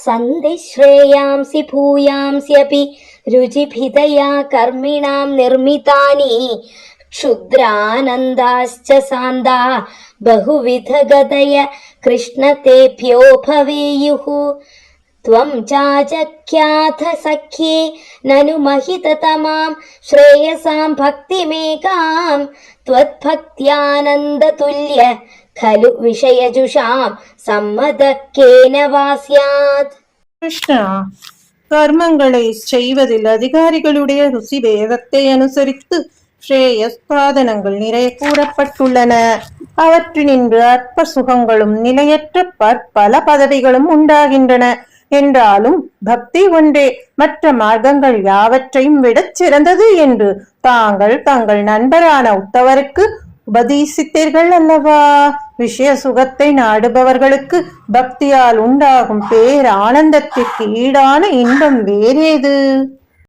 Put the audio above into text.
सन्ति श्रेयांसि भूयांस्यपि रुचिभितया कर्मिणां निर्मितानि क्षुद्रानन्दाश्च सान्दा बहुविधगतय कृष्ण तेभ्यो भवेयुः। त्वं चाचख्याथ सख्ये ननु महिततमां श्रेयसां भक्तिमेकां त्वद्भक्त्यानन्दतुल्य खलु विषयजुषां सम्मतः केन वा स्यात्। கிருஷ்ணா, கர்மங்களை செய்வதில் அதிகாரிகளுடைய ருசி வேகத்தை அனுசரித்து ஸ்ரேயஸ்பாதனங்கள் நிறைய கூறப்பட்டுள்ளன. அவற்றினின்று அற்ப சுகங்களும் நிலையற்ற பற்பல பதவிகளும் உண்டாகின்றன. என்றாலும் பக்தி ஒன்றே மற்ற மார்க்கங்கள் யாவற்றையும் விடச் சிறந்தது என்று தாங்கள் தங்கள் நண்பரான உத்தவருக்கு உபதேசித்தீர்கள் அல்லவா? விஷய சுகத்தை நாடுபவர்களுக்கு பக்தியால் உண்டாகும் பேர் ஆனந்தத்திற்கு ஈடான இன்பம் வேறேது?